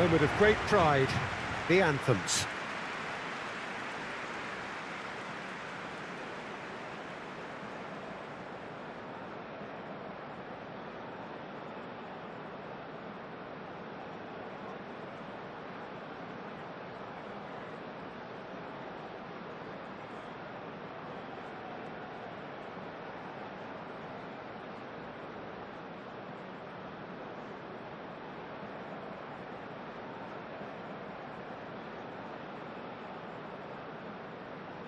moment of great pride, the anthems.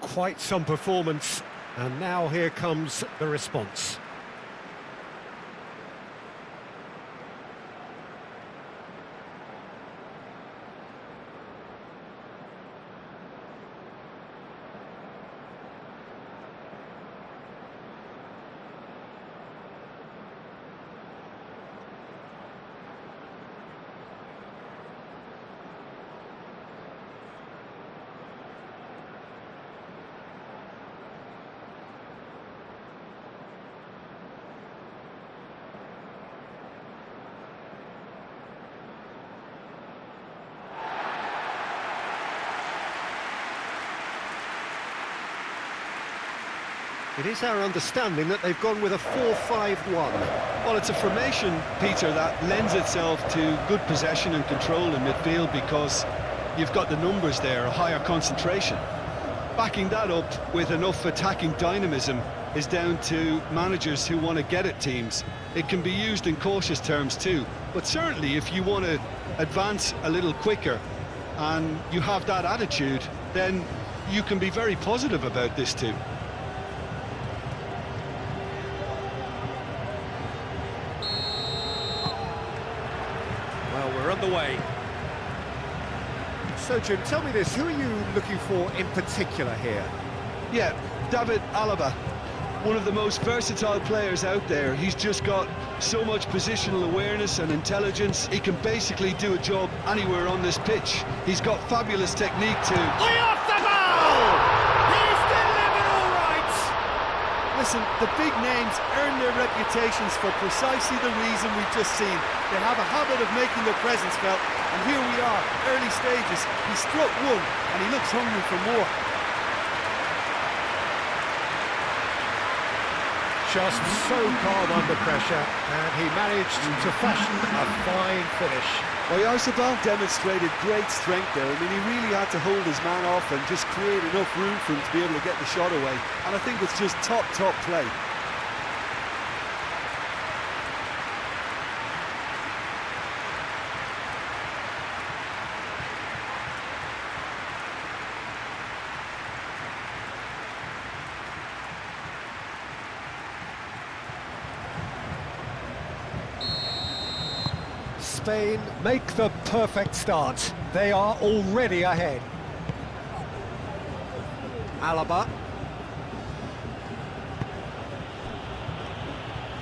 Quite some performance, and now here comes the response. It is our understanding that they've gone with a 4-5-1. Well, it's a formation, Peter, that lends itself to good possession and control in midfield because you've got the numbers there, a higher concentration. Backing that up with enough attacking dynamism is down to managers who want to get at teams. It can be used in cautious terms too, but certainly if you want to advance a little quicker and you have that attitude, then you can be very positive about this too. Well, we're on the way. So, Jim, tell me this, who are you looking for in particular here? Yeah, David Alaba, one of the most versatile players out there. He's just got so much positional awareness and intelligence. He can basically do a job anywhere on this pitch. He's got fabulous technique too. Off the ball! He's delivered all right! Listen, the big names earn their reputations for precisely the reason we've just seen. They have a habit of making their presence felt, and here we are, early stages. He struck one, and he looks hungry for more. Just so calm under pressure, and he managed to fashion a fine finish. Well, Oyarzabal demonstrated great strength there. I mean, he really had to hold his man off and just create enough room for him to be able to get the shot away. And I think it's just top play. Spain make the perfect start. They are already ahead. Alaba.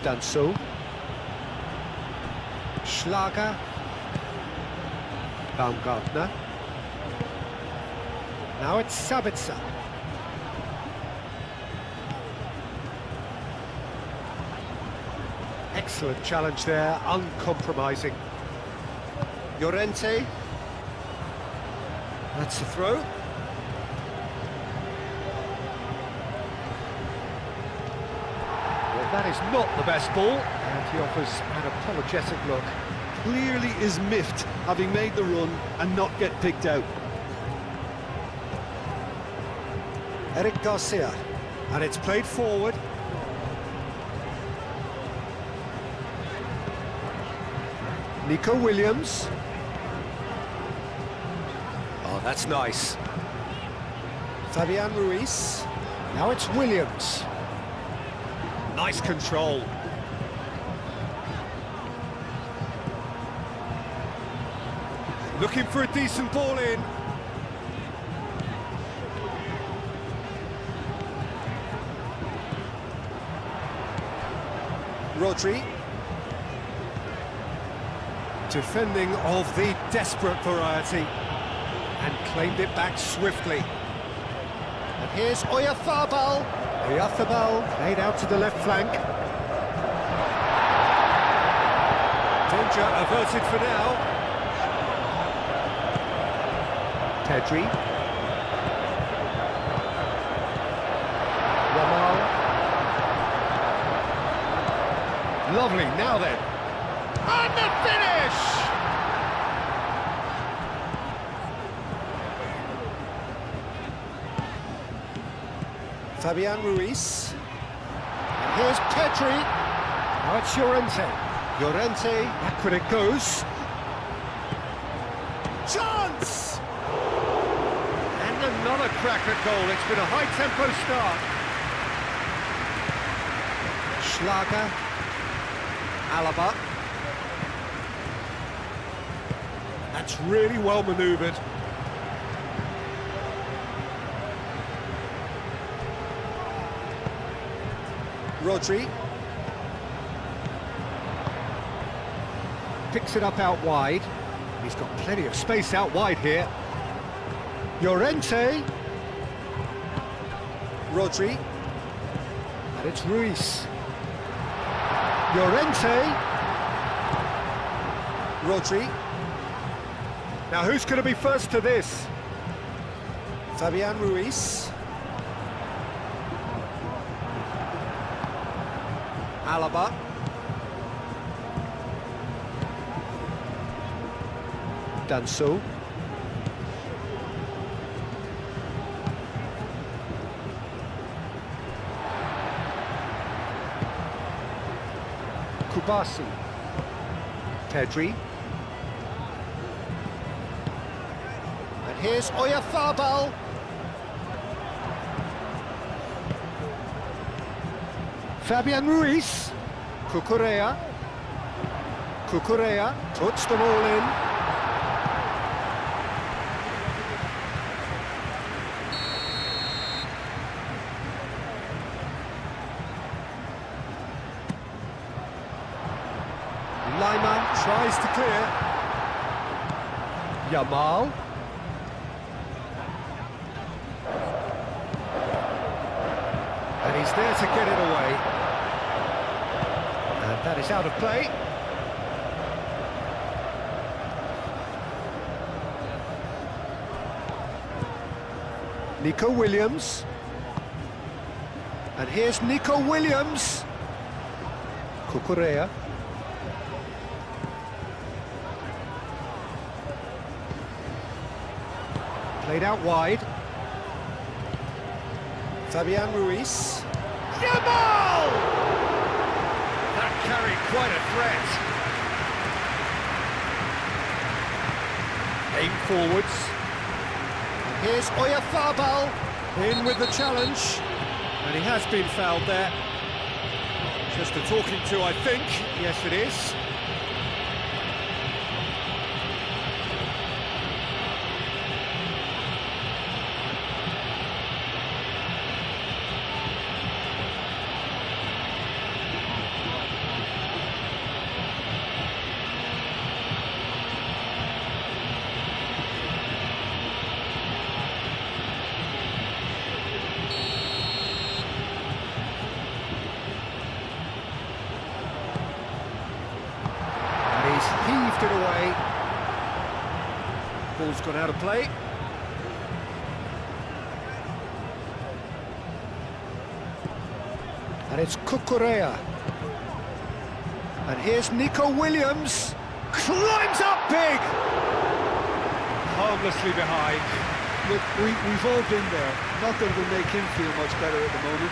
Danso. Schlager. Baumgartner. Now it's Sabitzer. Excellent challenge there, uncompromising. Llorente. That's a throw. Well, that is not the best ball, and he offers an apologetic look. Clearly is miffed, having made the run and not get picked out. Eric Garcia, and it's played forward. Nico Williams. Oh, that's nice. Fabian Ruiz. Now it's Williams. Nice control. Looking for a decent ball in. Rodri. Defending of the desperate variety, and claimed it back swiftly. And here's Oyarzabal. Oyarzabal played out to the left flank. Danger averted for now. Pedri. Yamal. Lovely, now then. And the finish! Fabian Ruiz. And here's Pedri. Now it's Llorente. Llorente, back when it goes. Chance! And another cracker goal. It's been a high-tempo start. Schlager. Alaba. That's really well manoeuvred. Rodri. Picks it up out wide. He's got plenty of space out wide here. Llorente. Rodri. And it's Ruiz. Llorente. Rodri. Now who's going to be first to this? Fabian Ruiz. Alaba. Danso. Kubasi. Pedri. And here's Oyarzabal. Fabian Ruiz. Cucurella. Cucurella puts them all in. Lima tries to clear. Yamal. And he's there to get it away. And that is out of play. Nico Williams. And here's Nico Williams. Cucurella. Played out wide. Fabian Ruiz. Yamal! That carried quite a threat. Aim forwards. And here's Oyarzabal in with the challenge. And he has been fouled there. Just a talking to, I think. Yes, it is. Heaved it away. Ball's gone out of play. And it's Cucurella. And here's Nico Williams. Climbs up big. Harmlessly behind. Look, we've all been there. Not that it will make him feel much better at the moment.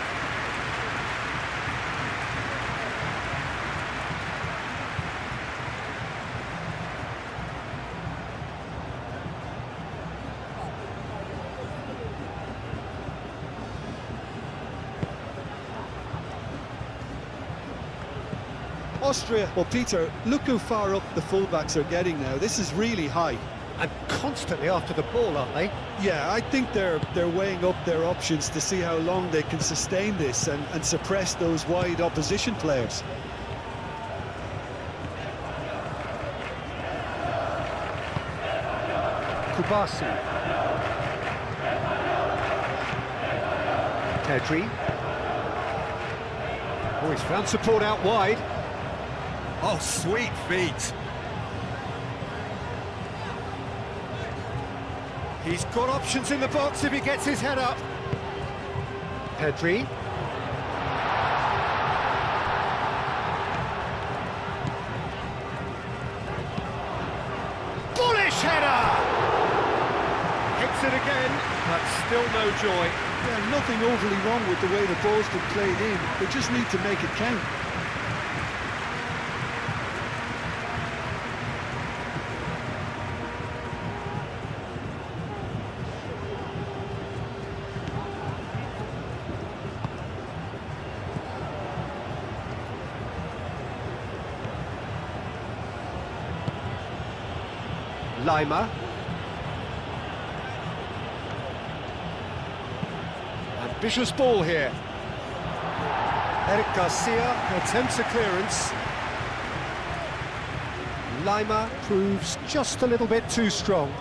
Austria, well, Peter, look how far up the fullbacks are getting now. This is really high. And constantly after the ball, aren't they? Yeah, I think they're weighing up their options to see how long they can sustain this and suppress those wide opposition players. Kubasi. Pedri. Oh, he's found support out wide. Oh, sweet feet. He's got options in the box if he gets his head up. Pedri. Bullish header! Hits it again, but still no joy. Yeah, nothing overly wrong with the way the ball's been played in. They just need to make it count. Lima. Ambitious ball here. Eric Garcia attempts a clearance. Lima proves just a little bit too strong.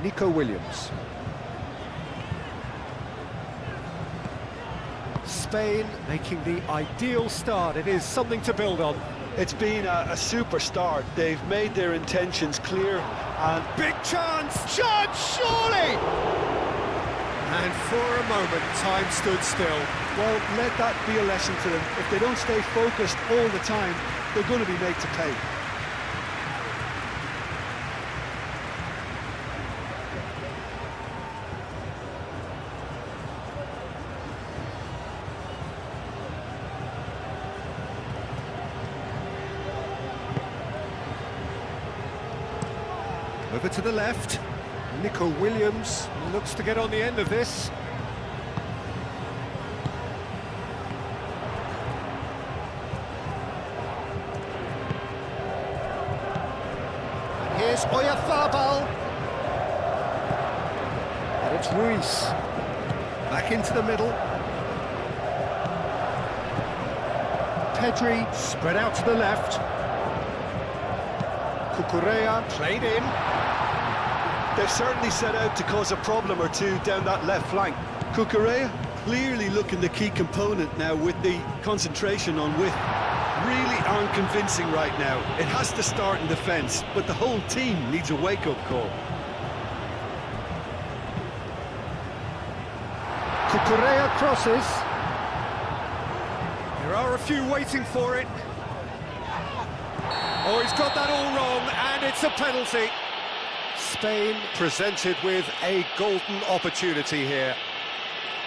Nico Williams. Spain making the ideal start. It is something to build on. It's been a super start. They've made their intentions clear and... Big chance! Chance, surely! And for a moment, time stood still. Well, let that be a lesson to them. If they don't stay focused all the time, they're going to be made to pay. Over to the left, Nico Williams looks to get on the end of this. And here's Oyarzabal. And it's Ruiz. Back into the middle. Pedri spread out to the left. Cucurella played in. They've certainly set out to cause a problem or two down that left flank. Cucurella clearly looking the key component now with the concentration on width. Really aren't convincing right now. It has to start in defence, but the whole team needs a wake-up call. Cucurella crosses. There are a few waiting for it. Oh, he's got that all wrong, and it's a penalty. Spain presented with a golden opportunity here.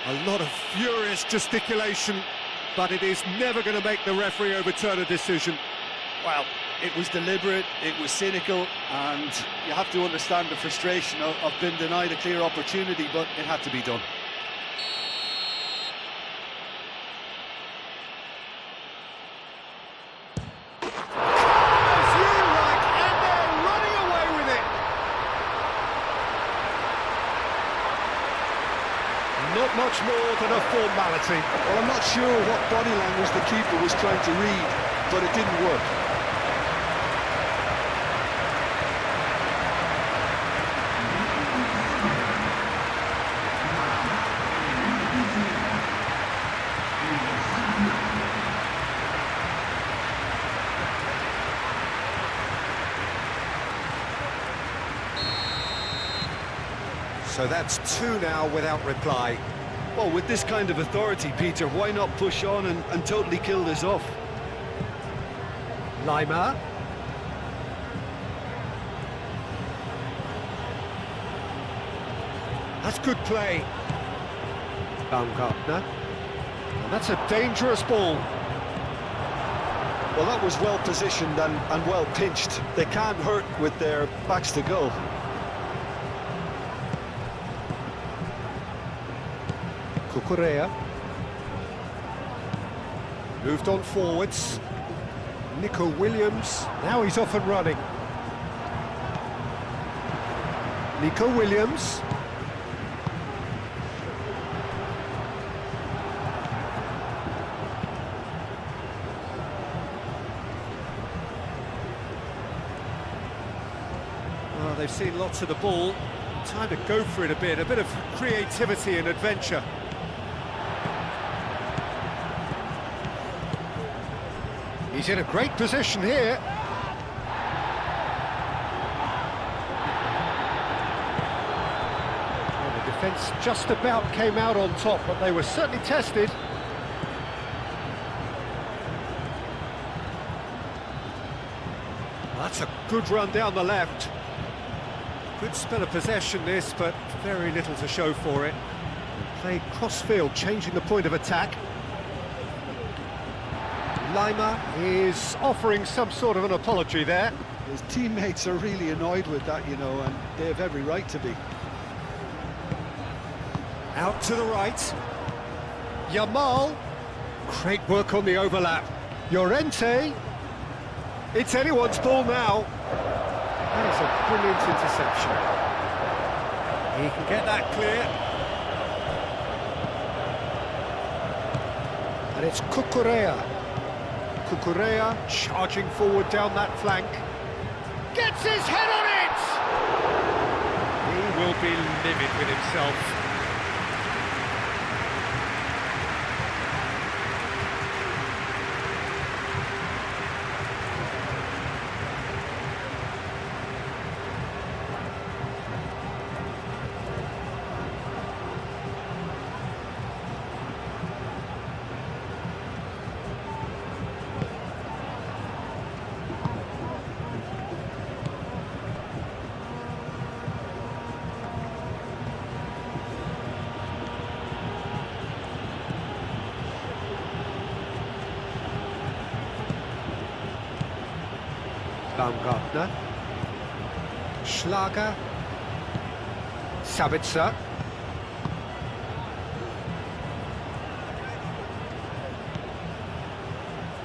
A lot of furious gesticulation, but it is never going to make the referee overturn a decision. Well, it was deliberate, it was cynical, and you have to understand the frustration of being denied a clear opportunity, but it had to be done. Not much more than a formality. Well, I'm not sure what body language the keeper was trying to read, but it didn't work. So that's two now without reply. Well, with this kind of authority, Peter, why not push on and totally kill this off? Lima. That's good play. Baumgartner. And that's a dangerous ball. Well, that was well positioned and well pinched. They can't hurt with their backs to goal. Cucurella. Moved on forwards. Nico Williams. Now he's off and running. Nico Williams. Well, they've seen lots of the ball. Time to go for it a bit of creativity and adventure. He's in a great position here. Well, the defence just about came out on top, but they were certainly tested. Well, that's a good run down the left. Good spell of possession this, but very little to show for it. Played cross-field, changing the point of attack. Lima is offering some sort of an apology there. His teammates are really annoyed with that, you know, and they have every right to be. Out to the right. Yamal. Great work on the overlap. Llorente. It's anyone's ball now. That is a brilliant interception. He can get that clear. And it's Cucurella. Cucurella charging forward down that flank. Gets his head on it! He will be livid with himself. Baumgartner, Schlager, Sabitzer.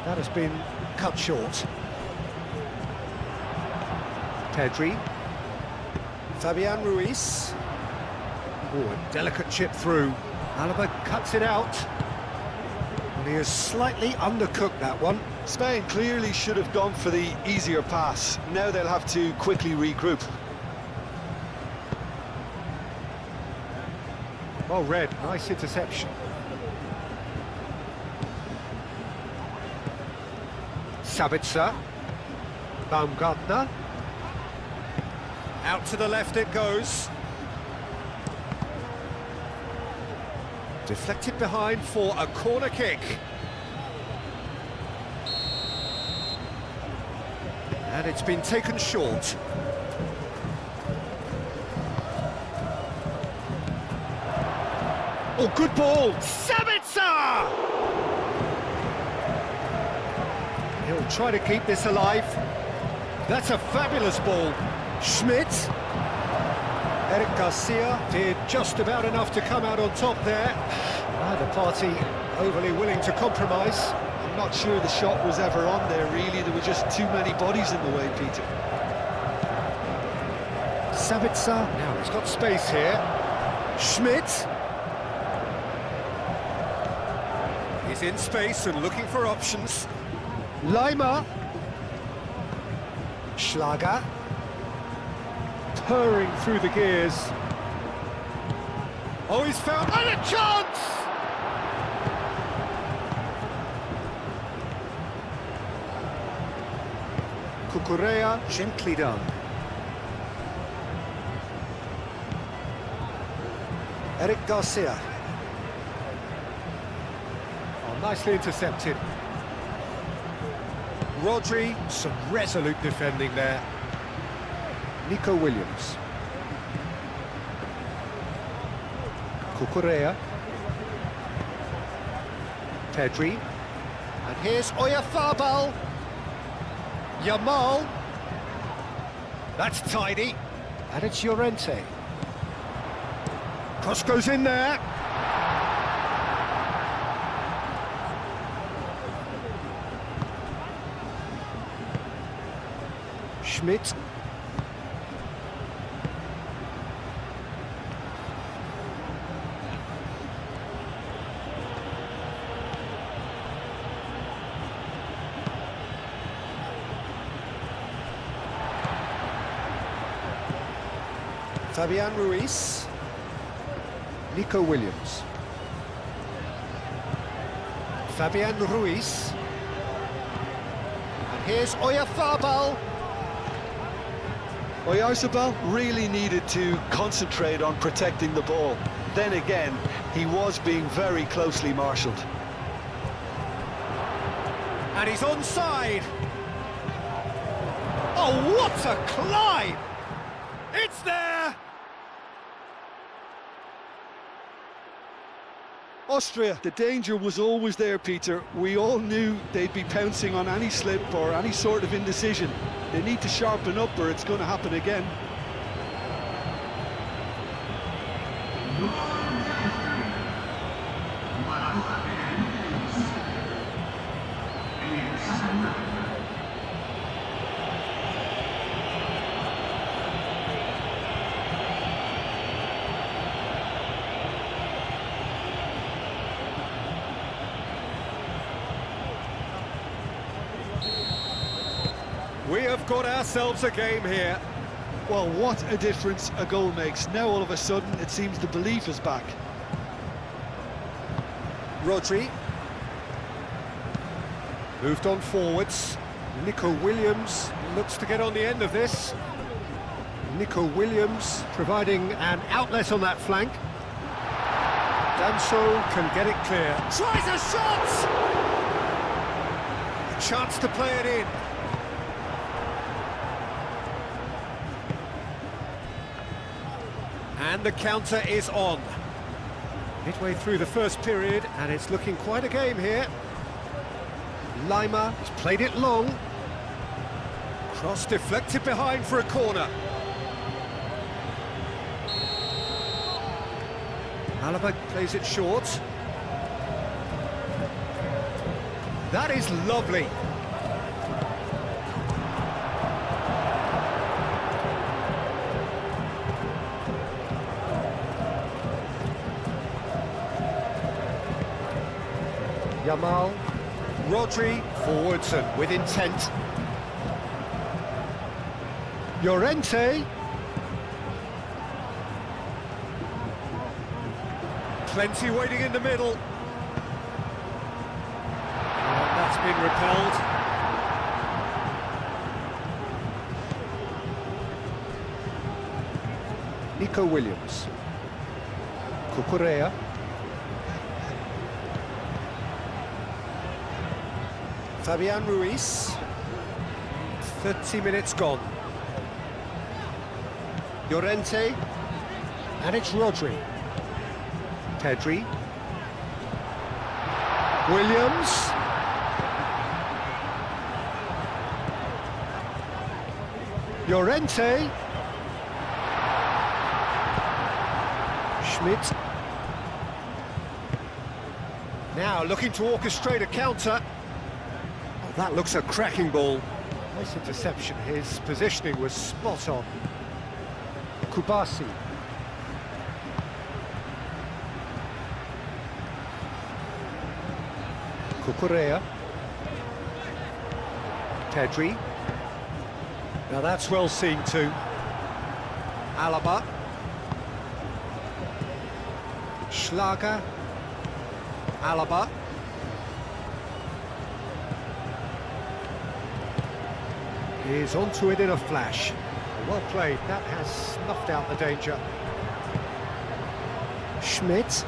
That has been cut short. Pedri, Fabian Ruiz. Oh, a delicate chip through. Alaba cuts it out. And he has slightly undercooked that one. Spain clearly should have gone for the easier pass. Now they'll have to quickly regroup. Well read, nice interception. Sabitzer. Baumgartner. Out to the left it goes. Deflected behind for a corner kick. And it's been taken short. Oh, good ball! Sabitzer! He'll try to keep this alive. That's a fabulous ball. Schmidt. Eric Garcia did just about enough to come out on top there. Neither party overly willing to compromise. I'm not sure the shot was ever on there, really. There were just too many bodies in the way, Peter. Sabitzer, now he's got space here. Schmidt. He's in space and looking for options. Lima. Schlager. Purring through the gears. Oh, he's found... And a chance! Cucurella, gently done. Eric Garcia. Oh, nicely intercepted. Rodri, some resolute defending there. Nico Williams. Cucurella. Pedri. And here's Oyarzabal. Yamal. That's tidy. And it's Llorente. Cross goes in there. Schmidt. Fabian Ruiz. Nico Williams. Fabian Ruiz. Here's Oyarzabal. Oyarzabal really needed to concentrate on protecting the ball. Then again, he was being very closely marshalled. And he's onside. Oh, what a climb! It's there! Austria, the danger was always there, Peter. We all knew they'd be pouncing on any slip or any sort of indecision. They need to sharpen up or it's going to happen again. We have got ourselves a game here. Well, what a difference a goal makes. Now all of a sudden it seems the belief is back. Rodri. Moved on forwards. Nico Williams looks to get on the end of this. Nico Williams providing an outlet on that flank. Danso can get it clear. Tries a shot! A chance to play it in. And the counter is on. Midway through the first period, and it's looking quite a game here. Lima has played it long. Cross deflected behind for a corner. Alaba plays it short. That is lovely. Yamal, Rodri, forwards and with intent. Llorente. Plenty waiting in the middle. And that's been repelled. Nico Williams. Cucurella. Fabian Ruiz. 30 minutes gone. Llorente. And it's Rodri. Pedri. Williams. Llorente. Schmidt. Now looking to orchestrate a counter. Oh, that looks a cracking ball. Nice interception. His positioning was spot on. Kubasi. Cucurella. Pedri. Now that's well seen too. Alaba. Schlager. Alaba. He's onto it in a flash. Well played, that has snuffed out the danger. Schmidt.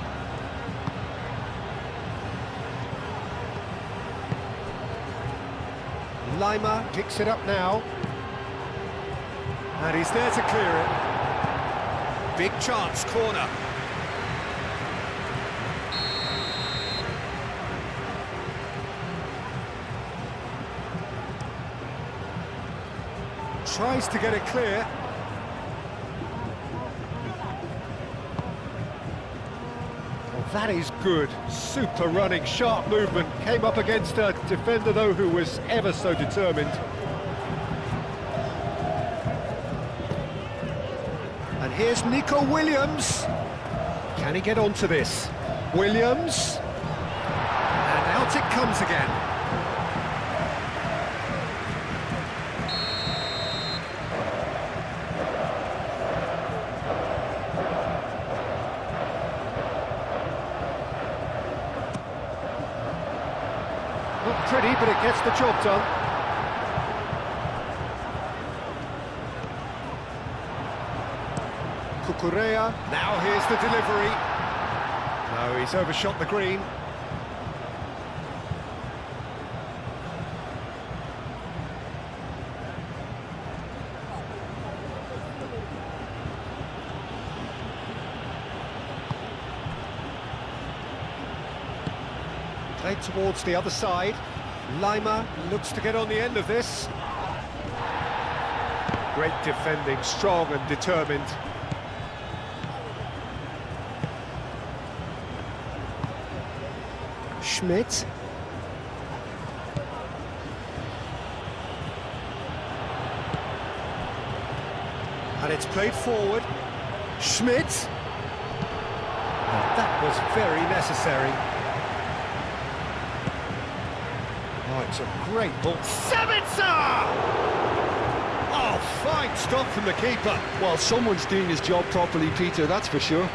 Lima picks it up now. And he's there to clear it. Big chance, corner. Tries to get it clear. Well, that is good. Super running, sharp movement. Came up against a defender, though, who was ever so determined. And here's Nico Williams. Can he get onto this? Williams. And out it comes again. Not pretty, but it gets the job done. Correa, now here's the delivery. No, he's overshot the green. Played towards the other side. Lima looks to get on the end of this. Great defending, strong and determined. Schmidt. And it's played forward. Schmidt. And that was very necessary. Oh, it's a great ball. Sabitzer! Oh, fine stop from the keeper. Well, someone's doing his job properly, Peter, that's for sure.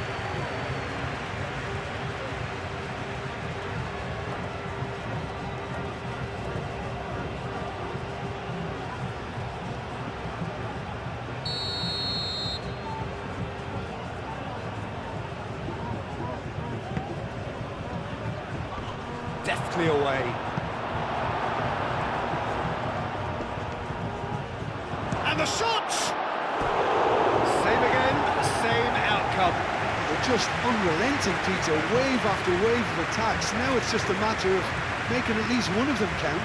Deftly away. And the shot! Same again, same outcome. They're just unrelenting, Peter, wave after wave of attacks. Now it's just a matter of making at least one of them count.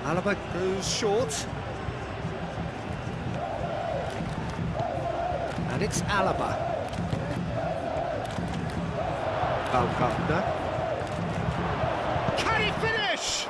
Alaba goes short. And it's Alaba. Baumgartner. Can he finish?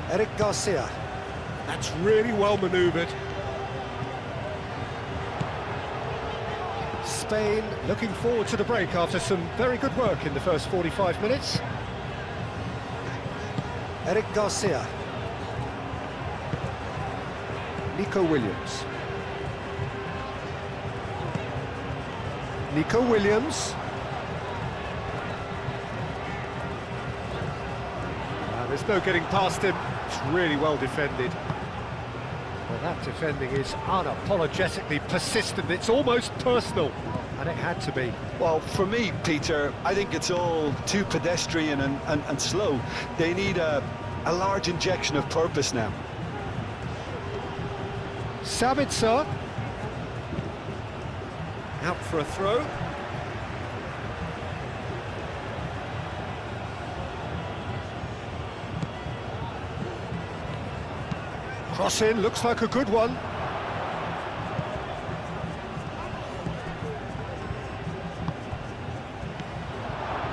Eric Garcia. That's really well manoeuvred. Spain looking forward to the break after some very good work in the first 45 minutes. Eric Garcia. Nico Williams. Nico Williams. There's no getting past him. It's really well defended. Well, that defending is unapologetically persistent. It's almost personal, and it had to be. Well, for me, Peter, I think it's all too pedestrian and slow. They need a large injection of purpose now. Sabitzer. Out for a throw. Cross in, looks like a good one.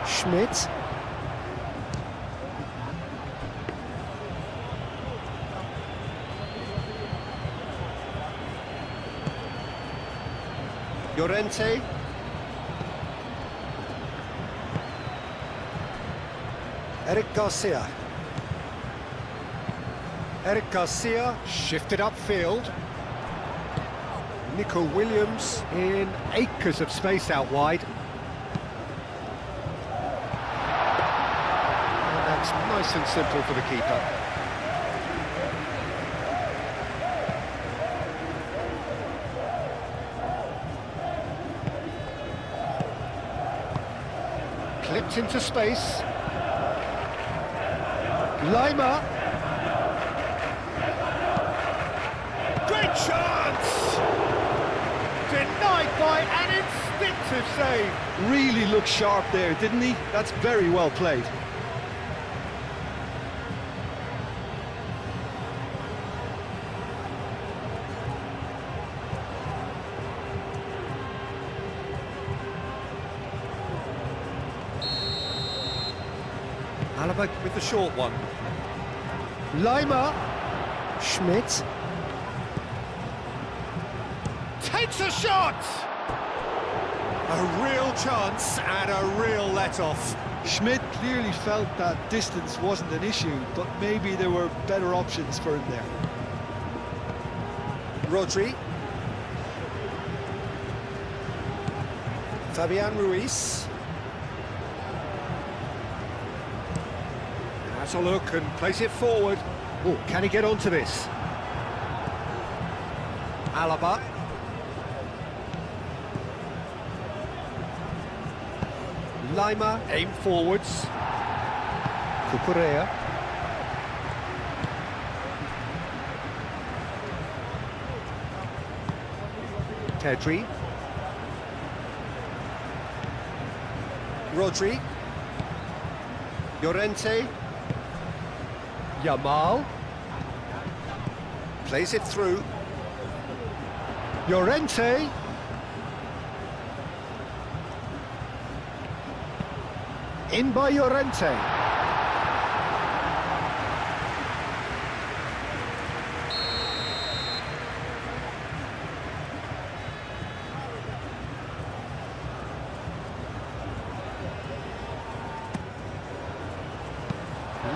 Schmidt. Llorente. Eric Garcia. Eric Garcia shifted upfield. Nico Williams in acres of space out wide. And that's nice and simple for the keeper. Clipped into space. Lima. Great chance! Denied by an instinctive save. Really looked sharp there, didn't he? That's very well played. Alaba with the short one. Lima. Schmidt. Takes a shot! A real chance and a real let-off. Schmidt clearly felt that distance wasn't an issue, but maybe there were better options for him there. Rodri. Fabian Ruiz. Has a look and plays it forward. Oh, can he get onto this? Alaba. Lima, aim forwards. Cucurella. Pedri. Rodri. Llorente. Yamal. Plays it through. Llorente. In by Llorente.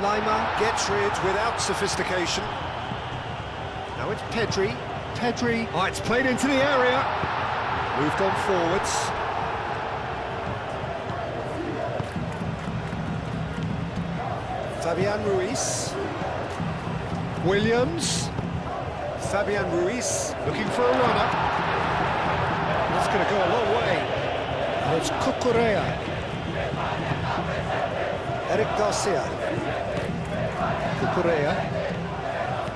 Lima gets rid without sophistication. Now it's Pedri. Pedri. Oh, it's played into the area. Moved on forwards. Fabian Ruiz. Williams. Fabian Ruiz looking for a runner. That's going to go a long way. And it's Cucurella. Eric Garcia.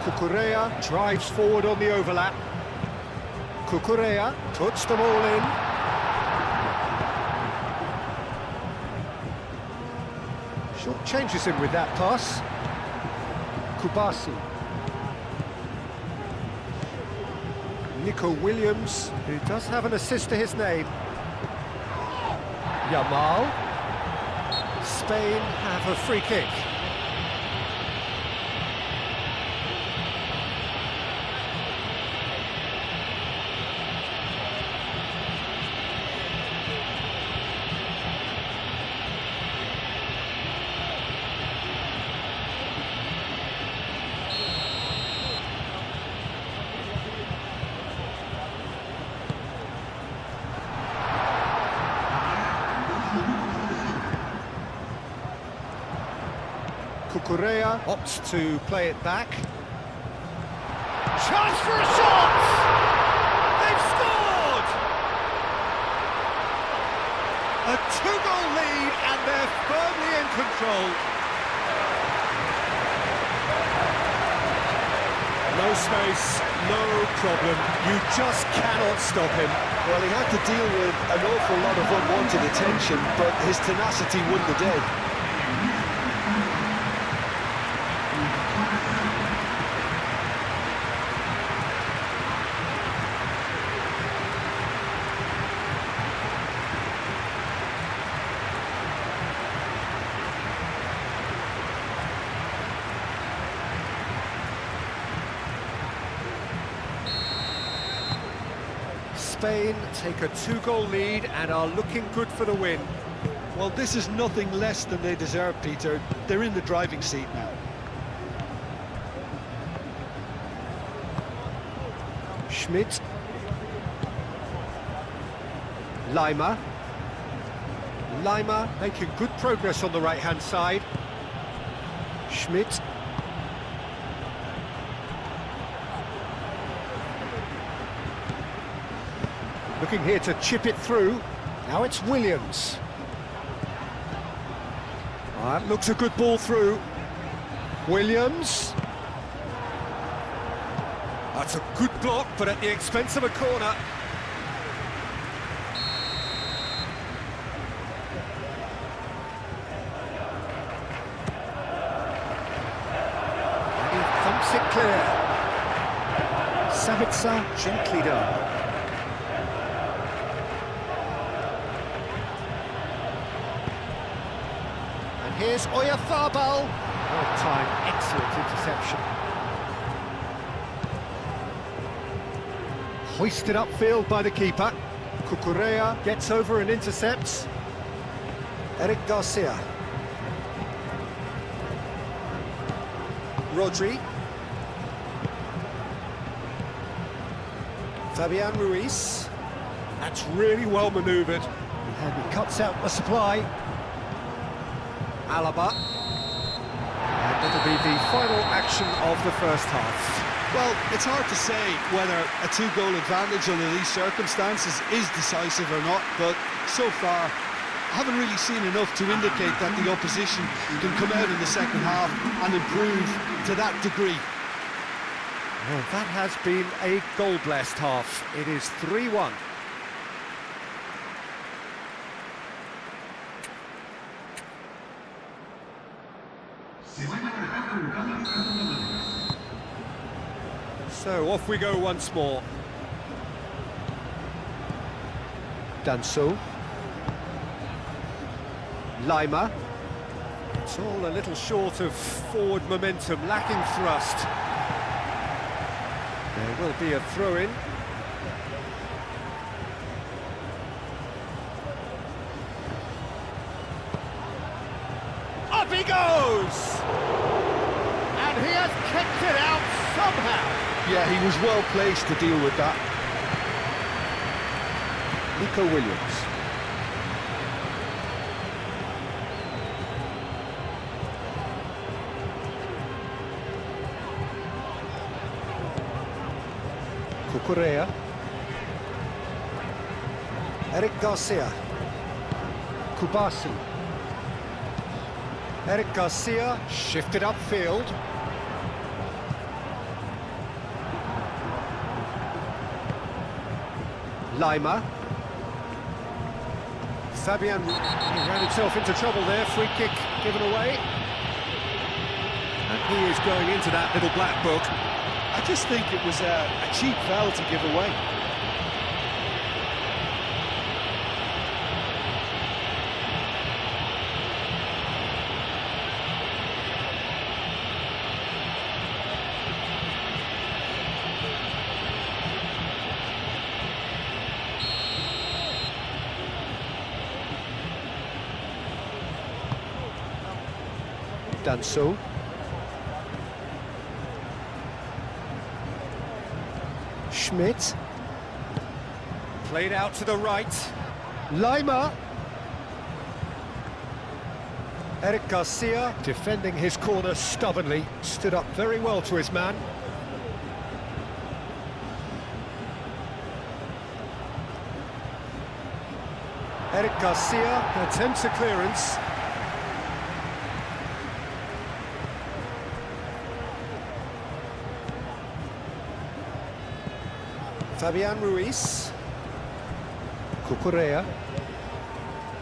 Cucurella drives forward on the overlap. Cucurella puts them all in. Short changes him with that pass. Kubasi. Nico Williams, who does have an assist to his name. Yamal. Spain have a free kick. Cucurella opts to play it back. Chance for a shot! They've scored! A two-goal lead and they're firmly in control. No space, no problem. You just cannot stop him. Well, he had to deal with an awful lot of unwanted attention, but his tenacity won the day. Spain take a two-goal lead and are looking good for the win. Well, this is nothing less than they deserve, Peter. They're in the driving seat now. Schmidt. Lima. Lima making good progress on the right-hand side. Schmidt. Looking here to chip it through. Now it's Williams. That looks a good ball through. Williams. That's a good block, but at the expense of a corner. And he thumps it clear. Sabitzer gently done. here's Oyarzabal. Well timed, excellent interception. Hoisted upfield by the keeper. Cucurella gets over and intercepts. Eric Garcia. Rodri. Fabian Ruiz. That's really well manoeuvred. And he cuts out the supply. Alaba. And it'll be the final action of the first half. Well, it's hard to say whether a two-goal advantage under these circumstances is decisive or not, but so far, I haven't really seen enough to indicate that the opposition can come out in the second half and improve to that degree. Well, that has been a goal-blessed half. It is 3-1. So off we go once more. Danso. Lima. It's all a little short of forward momentum, lacking thrust. There will be a throw-in. Up he goes! And he has kicked it out somehow. Yeah, he was well placed to deal with that. Nico Williams. Cucurella. Eric Garcia. Kubasi. Eric Garcia shifted upfield. Lima. Fabian, he ran himself into trouble there, free kick given away. And he is going into that little black book. I just think it was a cheap foul to give away. Danso. Schmidt. Played out to the right. Lima. Eric Garcia defending his corner stubbornly. Stood up very well to his man. Eric Garcia attempts a clearance. Fabian Ruiz. Cucurella.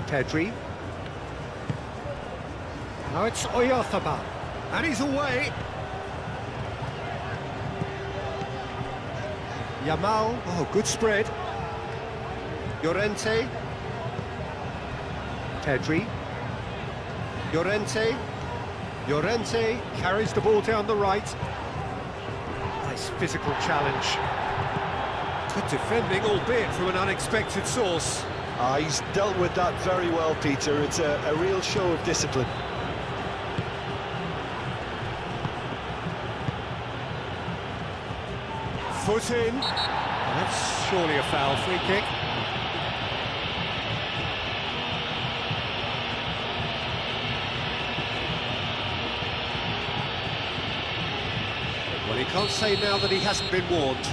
Pedri. Now it's Oyarzabal. And he's away. Yamal. Oh, good spread. Llorente. Pedri. Llorente. Llorente carries the ball down the right. Nice physical challenge. Good defending, albeit from an unexpected source. He's dealt with that very well, Peter. It's a real show of discipline. Foot in. That's surely a foul, free kick. Well, he can't say now that he hasn't been warned.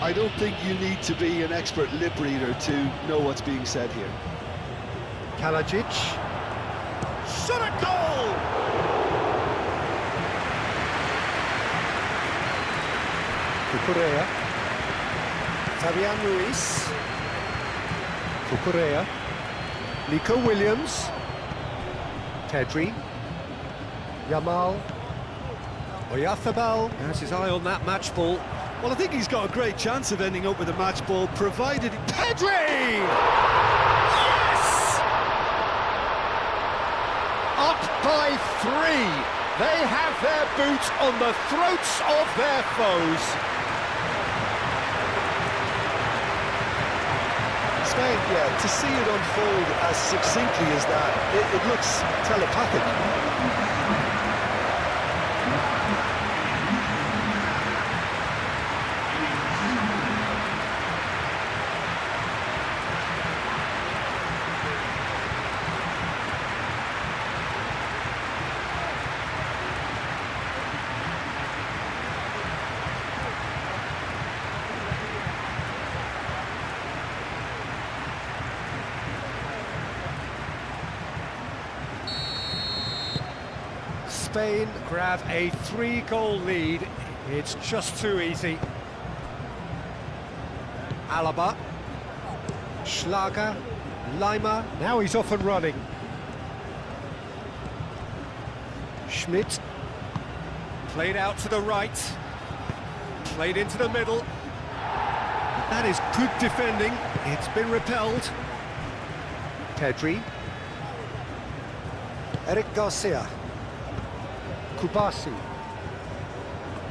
I don't think you need to be an expert lip reader to know what's being said here. Kalajic. Shot a goal! Cucurella. Fabian Ruiz. Cucurella. Nico Williams. Pedri. Yamal. Oyarzabal has his eye on that match ball. Well, I think he's got a great chance of ending up with a match ball, provided... Pedri! Yes! Up by 3. They have their boot on the throats of their foes. Spain, yeah, to see it unfold as succinctly as that, it looks telepathic. Spain grab a 3-goal lead. It's just too easy. Alaba, Schlager, Lima. Now he's off and running. Schmidt. Played out to the right. Played into the middle. That is good defending. It's been repelled. Pedri. Eric Garcia. Kubasi,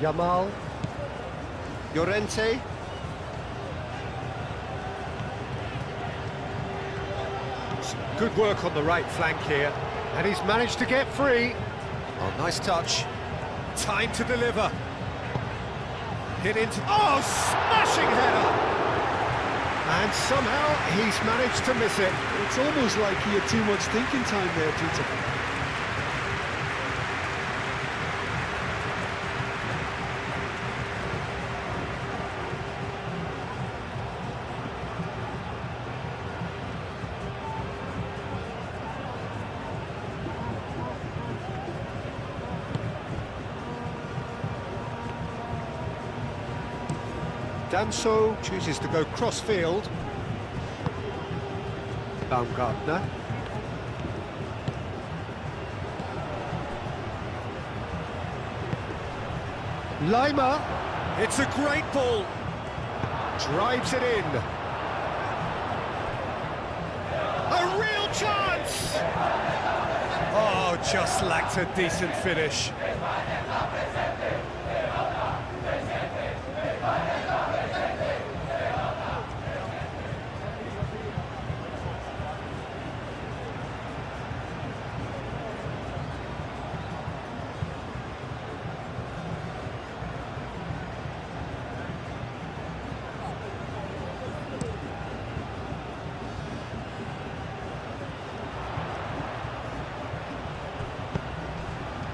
Yamal, Llorente, some good work on the right flank here, and he's managed to get free. Oh, nice touch. Time to deliver. Hit into... Oh, smashing header! And somehow he's managed to miss it. It's almost like he had too much thinking time there, Peter. Danso chooses to go cross-field. Baumgartner. Lima. It's a great ball. Drives it in. A real chance! Oh, just lacked a decent finish.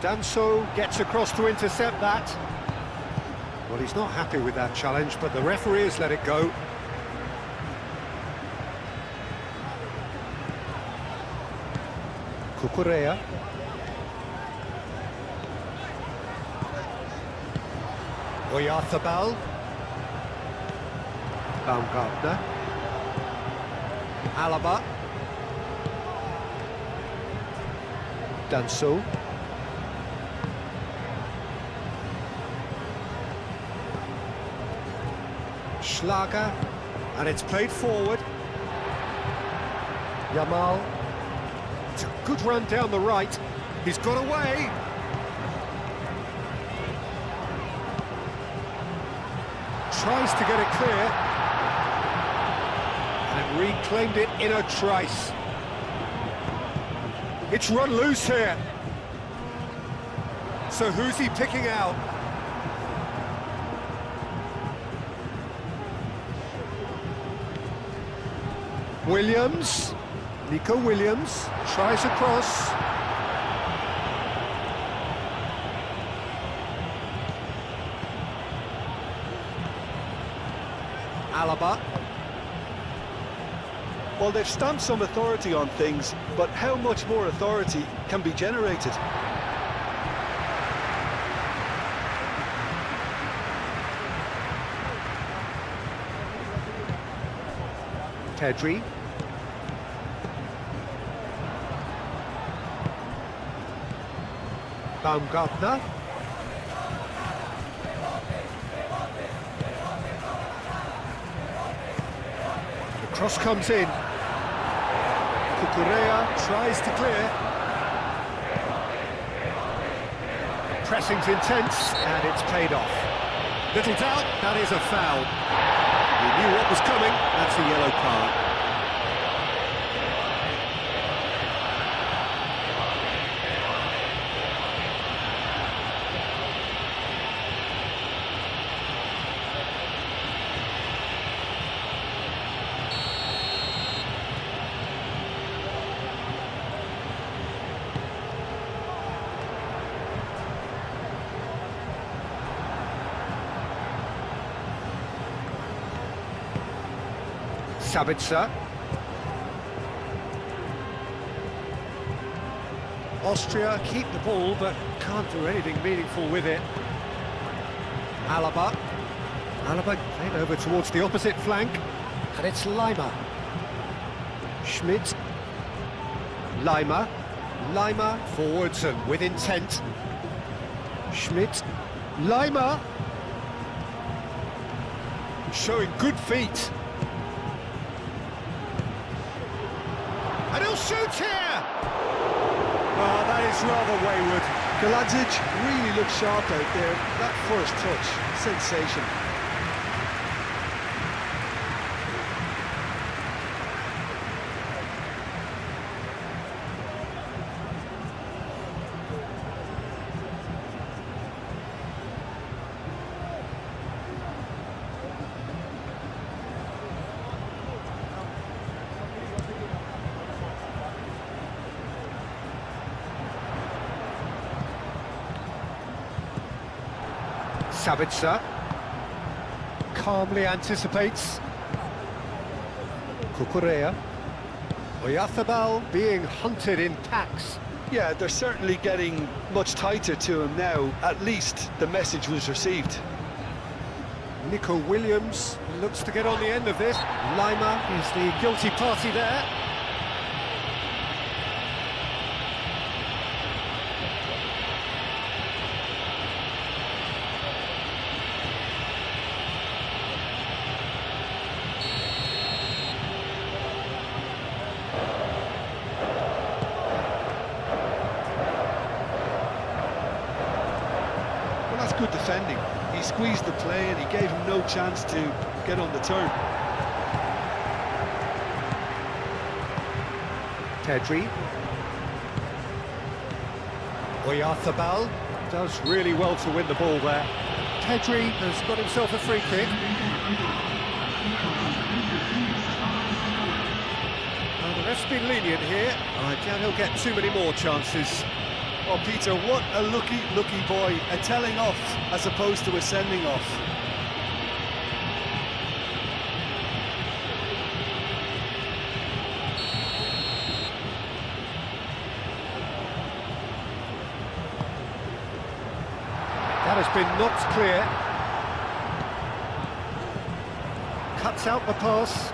Danso gets across to intercept that. Well, he's not happy with that challenge, but the referee has let it go. Cucurella. Oyarzabal. Baumgartner. Alaba. Danso. Schlager, and it's played forward. Yamal. It's a good run down the right. He's got away. Tries to get it clear. And reclaimed it in a trice. It's run loose here. So who's he picking out? Williams, Nico Williams, tries across. Alaba. Well, they've stamped some authority on things, but how much more authority can be generated? Pedri. Baumgartner. The cross comes in. Cucurella tries to clear. pressing's intense, and it's paid off. Little doubt, that is a foul. He knew what was coming, that's a yellow card. Sabitzer. Austria keep the ball, but can't do anything meaningful with it. Alaba. Alaba played over towards the opposite flank, and it's Lima. Schmidt. Lima. Lima forwards and with intent. Schmidt. Lima. Showing good feet. And he'll shoot here! Oh, that is rather wayward. Galadzic really looked sharp out there. That first touch, sensation. Sabitzer calmly anticipates. Cucurella. Oyarzábal being hunted in packs. Yeah, they're certainly getting much tighter to him now. At least the message was received. Nico Williams looks to get on the end of this. Lima is the guilty party there. Good defending. He squeezed the play and he gave him no chance to get on the turn. Pedri. Oyarzábal does really well to win the ball there. Pedri has got himself a free kick. Well, the ref's been lenient here. I doubt he'll get too many more chances. Oh, Peter, what a lucky boy. A telling off as opposed to a sending off. That has been knocked clear. Cuts out the pass.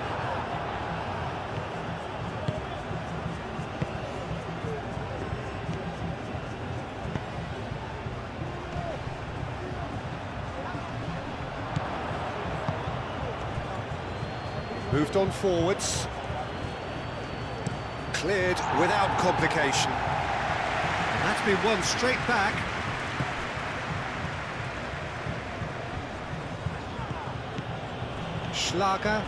Moved on forwards. Cleared without complication. And that's been won straight back. Schlager.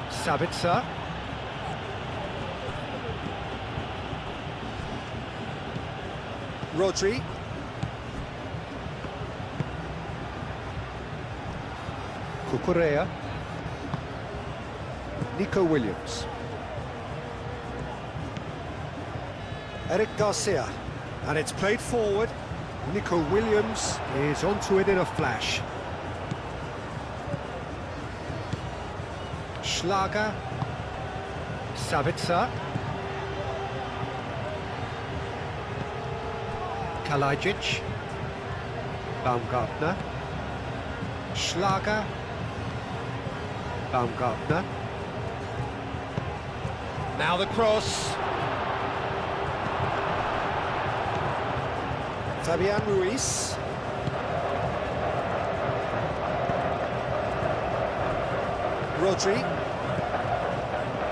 Sabitzer. Rodri. Cucurella. Nico Williams. Eric Garcia. And it's played forward. Nico Williams is onto it in a flash. Schlager. Sabitzer. Kalajic. Baumgartner. Schlager. Baumgartner. Now the cross. Fabian Ruiz. Rodri.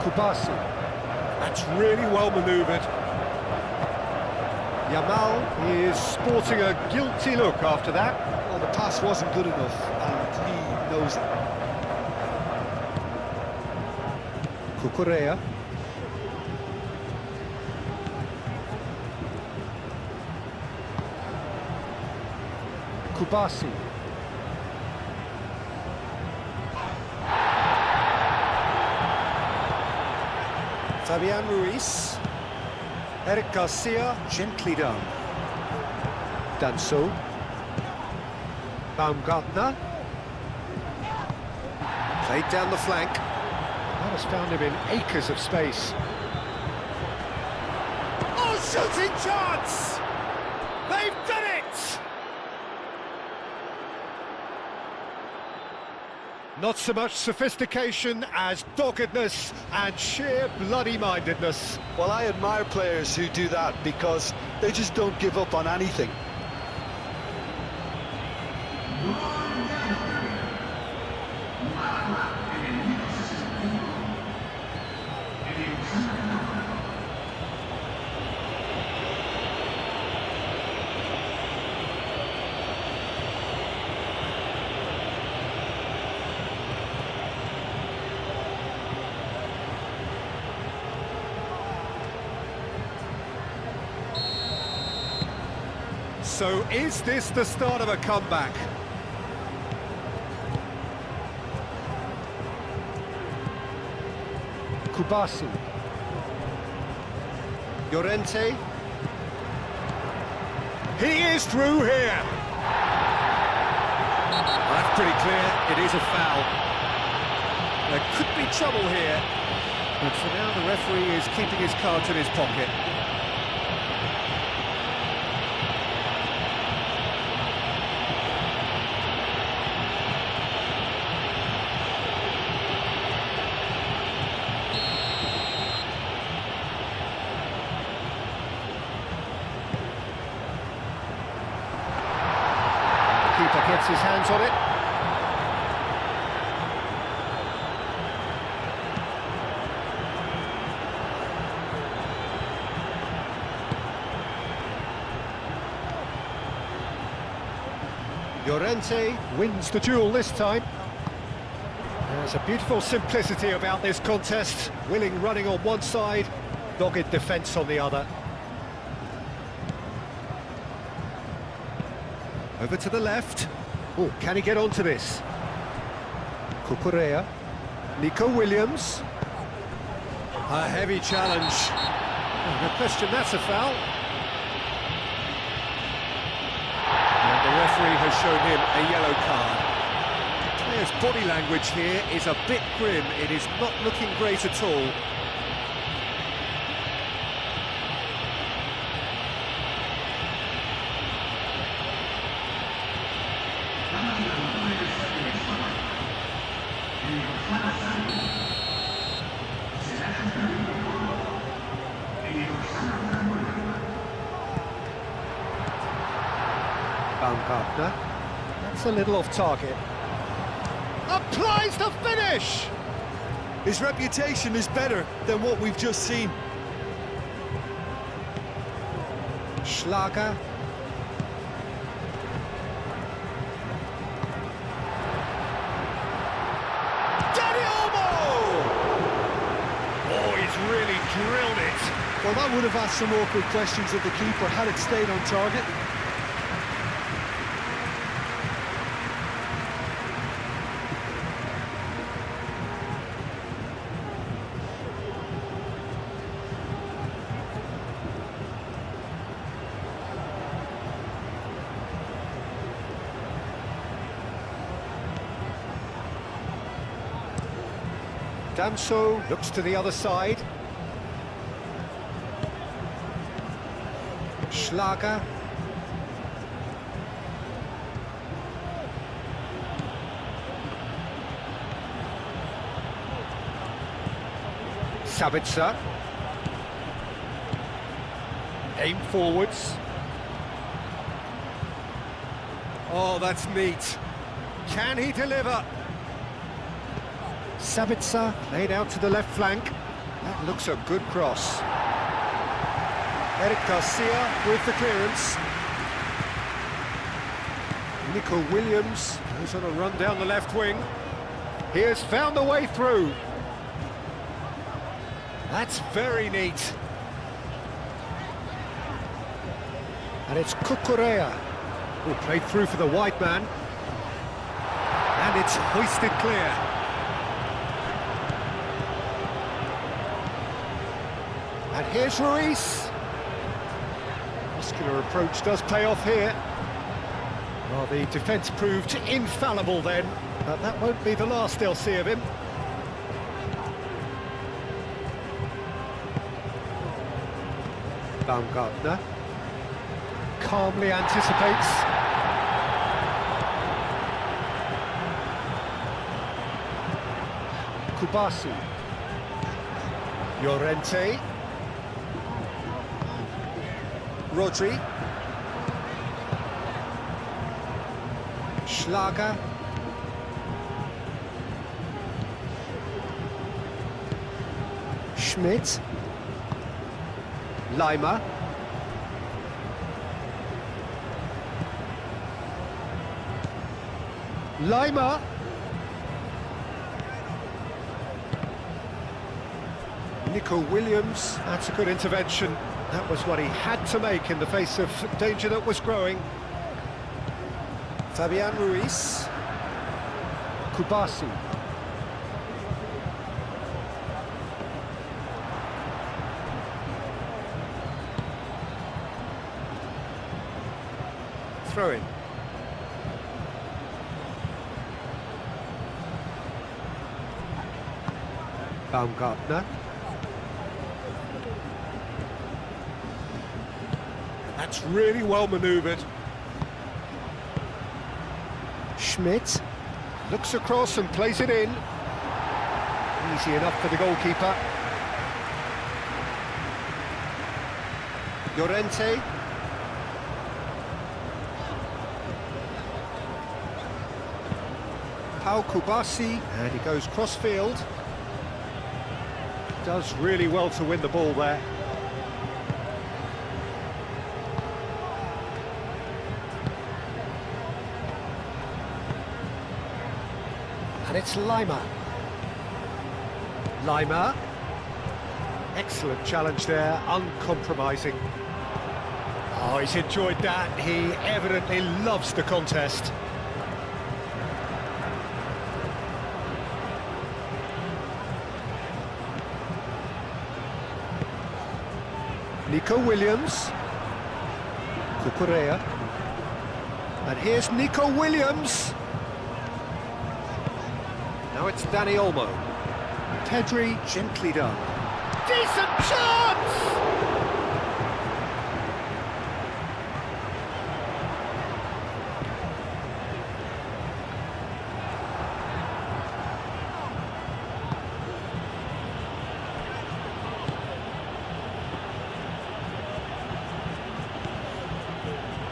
Kubasi. That's really well manoeuvred. Yamal is sporting a guilty look after that. Well, the pass wasn't good enough, and he knows it. Cucurella. Kubasi. Fabian Ruiz. Eric Garcia, gently done. Danso. Baumgartner. Played down the flank. That has found him in acres of space. Oh, shooting chance! They've done it! Not so much sophistication as doggedness and sheer bloody-mindedness. Well, I admire players who do that because they just don't give up on anything. So is this the start of a comeback? Kubasi. Llorente. He is through here. That's pretty clear, it is a foul. There could be trouble here, but for now the referee is keeping his cards in his pocket. Keeper gets his hands on it. Llorente wins the duel this time. There's a beautiful simplicity about this contest. Willing running on one side, dogged defence on the other. Over to the left. Oh, can he get onto this? Cucurella. Nico Williams. A heavy challenge. Oh, no question, that's a foul. And the referee has shown him a yellow card. The player's body language here is a bit grim. It is not looking great at all. Baumgartner. That's a little off target. Applies the finish! His reputation is better than what we've just seen. Schlager. Oh, he's really drilled it. Well, that would have asked some awkward questions of the keeper had it stayed on target. Danso looks to the other side. Schlager. Sabitzer. Aim forwards. Oh, that's neat. Can he deliver? Sabitzer laid out to the left flank. That looks a good cross. Eric Garcia with the clearance. Nico Williams goes on a run down the left wing. He has found a way through. That's very neat. And it's Cucurella who played through for the wide man. And it's hoisted clear. And here's Ruiz. Muscular approach does pay off here. Well, the defence proved infallible then, but that won't be the last they'll see of him. Baumgartner calmly anticipates. Kubasi. Llorente. Rodri. Schlager. Schmidt. Leimer. Leimer. Nico Williams, that's a good intervention. That was what he had to make in the face of danger that was growing. Fabian Ruiz. Kubasi. Throw in. Baumgartner. That's really well manoeuvred. Schmidt looks across and plays it in. Easy enough for the goalkeeper. Llorente. Pau Kubasi, and he goes cross-field. Does really well to win the ball there. And it's Leimer. Leimer. Excellent challenge there, uncompromising. Oh, he's enjoyed that. He evidently loves the contest. Nico Williams. Cucurella. And here's Nico Williams. Now it's Dani Olmo. Pedri, gently done. Decent chance!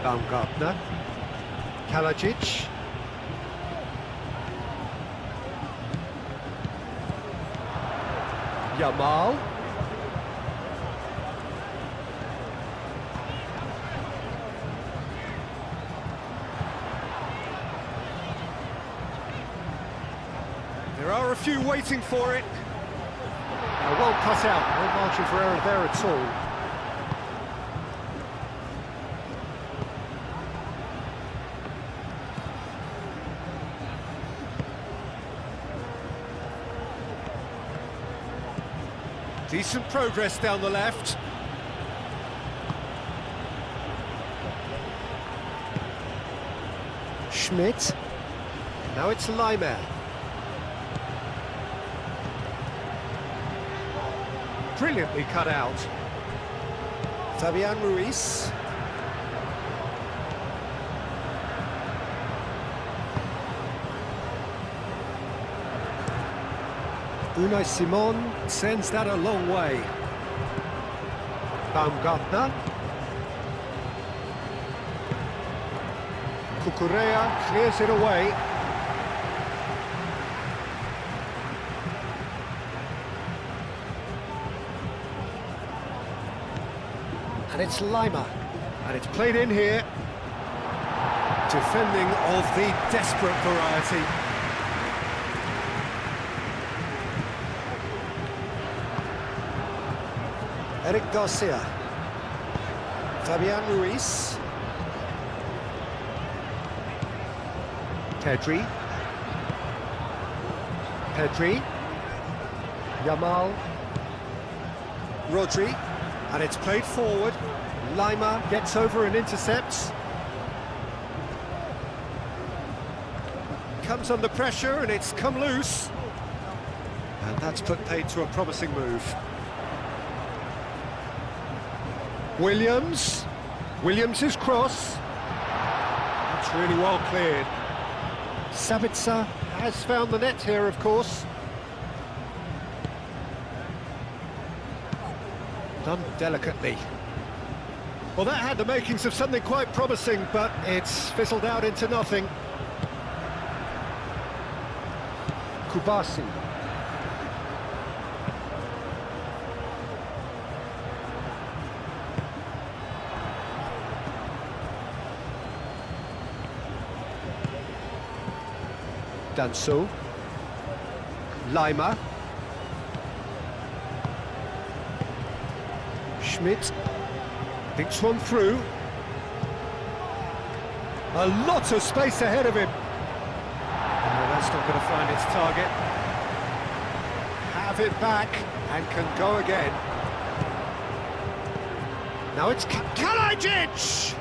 Baumgartner. Kalajic. Yamal. There are a few waiting for it. Well cut out, no margin for error there at all. Decent progress down the left. Schmidt. Now it's Leimer. Brilliantly cut out. Fabian Ruiz. Unai Simon sends that a long way. Baumgartner. Cucurella clears it away. And And it's Lima. And it's played in here. Defending of the desperate variety. Eric Garcia. Fabian Ruiz. Pedri. Yamal. Rodri. And it's played forward. Lima gets over and intercepts. Comes under pressure and it's come loose. And that's put paid to a promising move. Williams. Williams' cross. That's really well cleared. Sabitzer has found the net here, of course. Done delicately. Well, that had the makings of something quite promising, but it's fizzled out into nothing. Kubasi. Danso. Lima. Schmidt. Thinks one through. A lot of space ahead of him. Oh, that's not going to find its target. Have it back and can go again. Now it's Kalajic!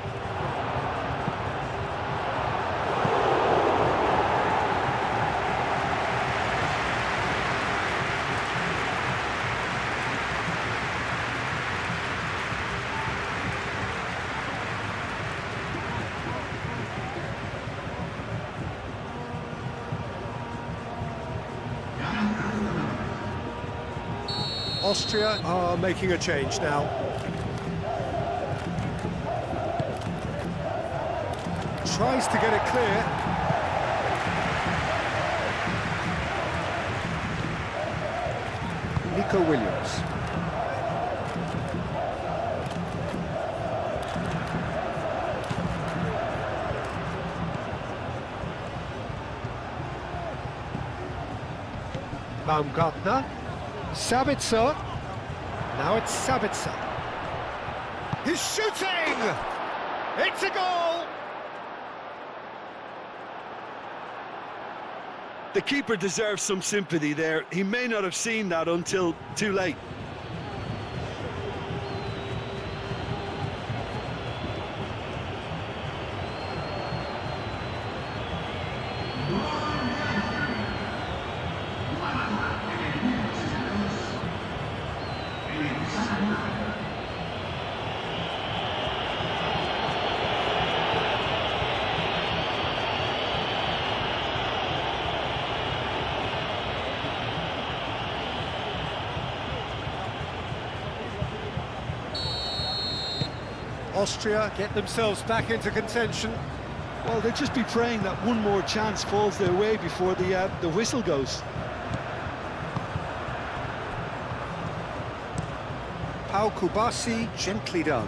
Austria are making a change now. Tries to get it clear. Nico Williams. Baumgartner. Sabitzer. Now it's Sabitzer. He's shooting! It's a goal! The keeper deserves some sympathy there. He may not have seen that until too late. Austria get themselves back into contention. Well, they'll just be praying that one more chance falls their way before the whistle goes. Pau Kubasi, gently done.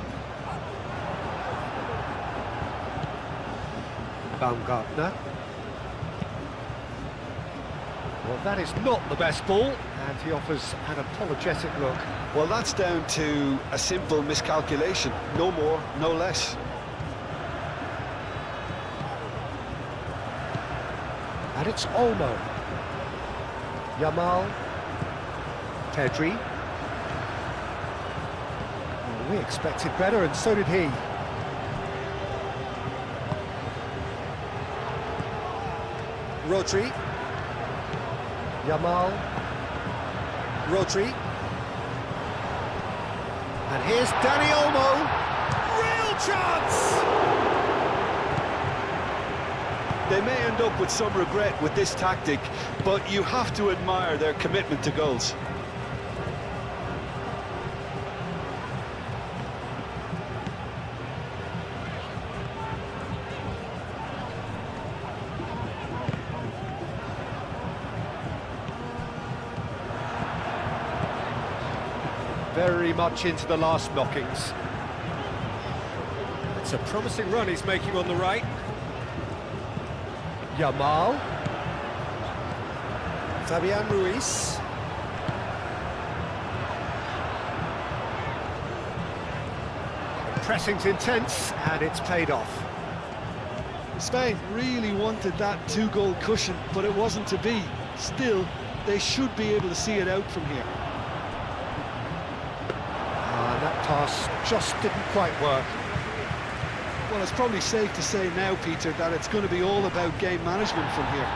Baumgartner. Well, that is not the best ball, and he offers an apologetic look. Well, that's down to a simple miscalculation. No more, no less. And it's Olmo. Yamal. Pedri. Well, we expected better, and so did he. Rodri. Yamal. Rodri. And here's Dani Olmo. Real chance! They may end up with some regret with this tactic, but you have to admire their commitment to goals. Very much into the last knockings. It's a promising run he's making on the right. Yamal. Fabian Ruiz. Pressing's intense, and it's paid off. Spain really wanted that two-goal cushion, but it wasn't to be. Still, they should be able to see it out from here. That pass just didn't quite work. Well, it's probably safe to say now, Peter, that it's going to be all about game management from here.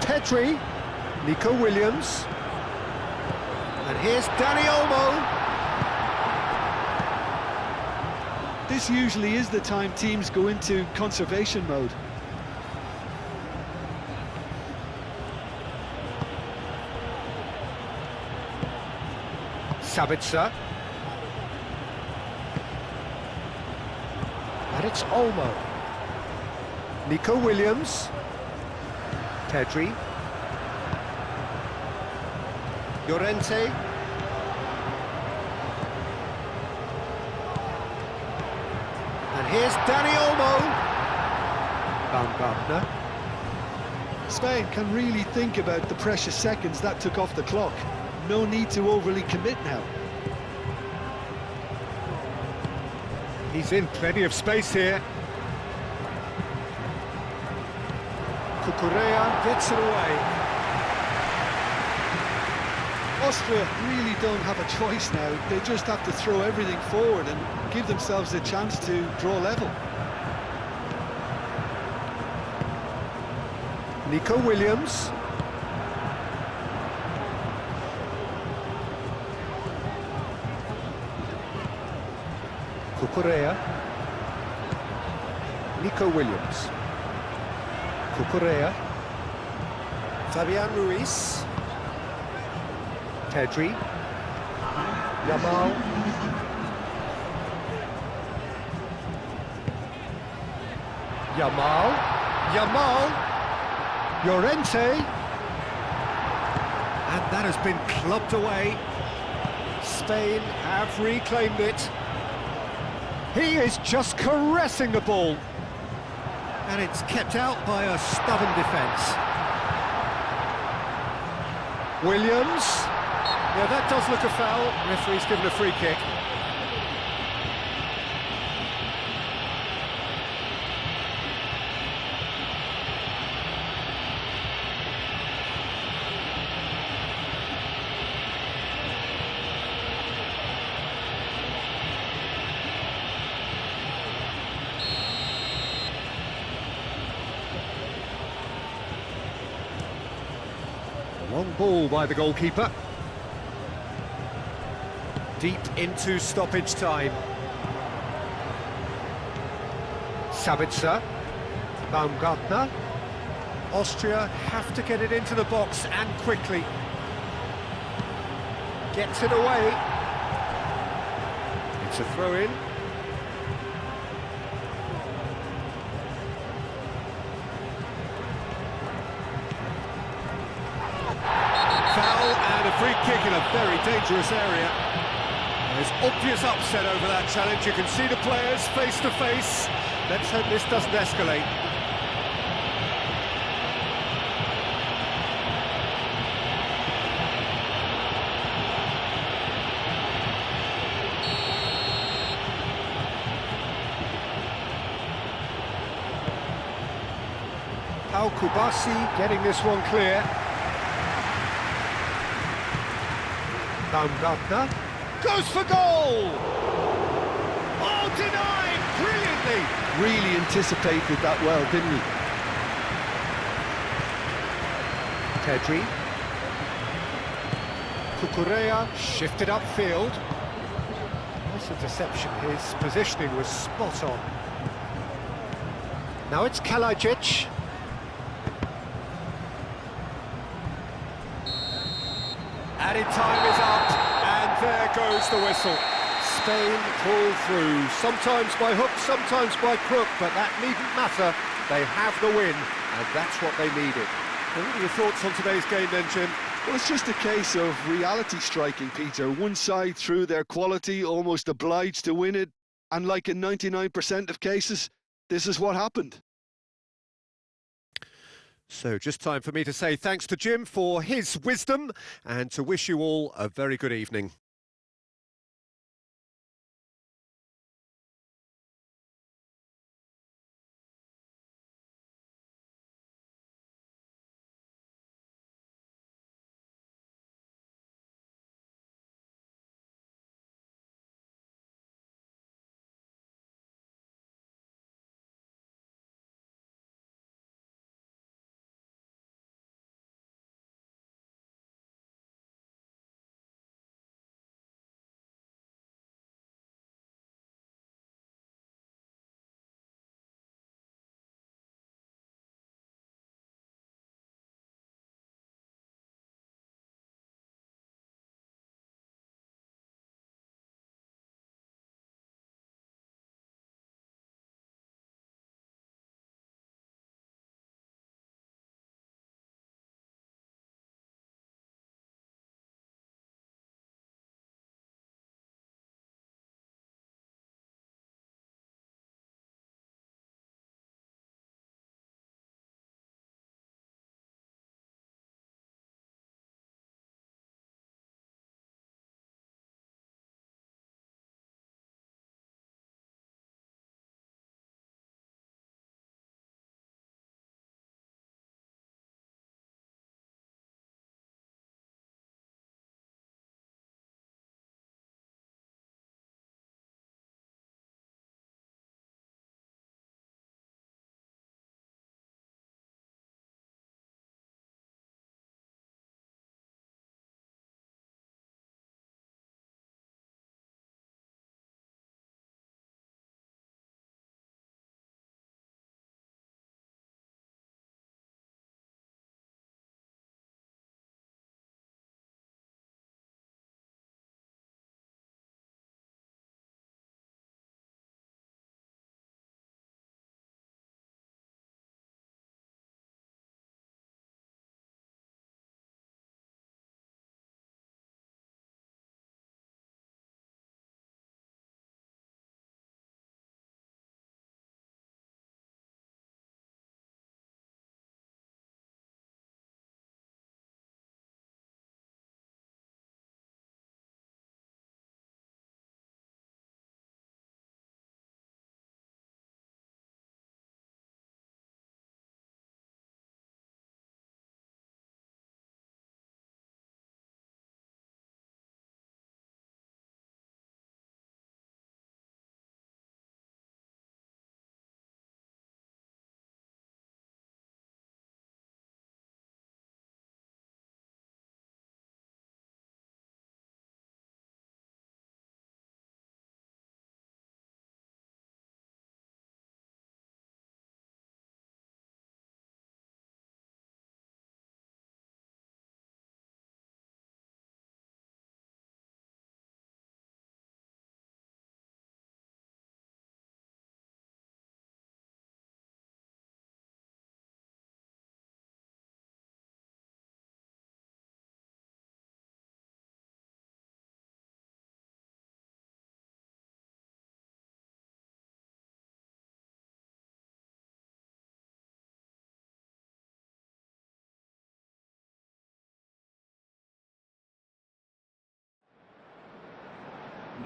Pedri, Nico Williams, and here's Dani Olmo. This usually is the time teams go into conservation mode. Sabitzer. And it's Olmo. Nico Williams. Pedri. Llorente. And here's Dani Olmo. Baumgartner. Spain can really think about the precious seconds that took off the clock. No need to overly commit now. He's in plenty of space here. Cucurella gets it away. Austria really don't have a choice now. They just have to throw everything forward and give themselves a chance to draw level. Nico Williams. Cucurella. Nico Williams. Cucurella. Fabian Ruiz. Pedri. Yamal. Yamal. Llorente. And that has been clubbed away. Spain have reclaimed it. He is just caressing the ball. And it's kept out by a stubborn defence. Williams. Yeah, that does look a foul. Referee's given a free kick. Long ball by the goalkeeper. Deep into stoppage time. Sabitzer. Baumgartner. Austria have to get it into the box and quickly. Gets it away. It's a throw-in. Free kick in a very dangerous area. There's obvious upset over that challenge. You can see the players face to face. Let's hope this doesn't escalate. Pau Kubasi getting this one clear. Baumgartner goes for goal! Oh, denied brilliantly! Really anticipated that well, didn't he? Pedri. Cucurella shifted upfield. Nice interception, his positioning was spot on. Now it's Kalajic. Added time is up, and there goes the whistle. Spain pull through, sometimes by hook, sometimes by crook, but that needn't matter. They have the win, and that's what they needed. What are your thoughts on today's game then, Jim? Well, it's just a case of reality striking, Peter. One side, through their quality, almost obliged to win it. And like in 99% of cases, this is what happened. So just time for me to say thanks to Jim for his wisdom and to wish you all a very good evening.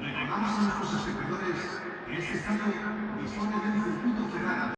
Recordamos a nuestros espectadores que este estadio dispone de un circuito cerrado.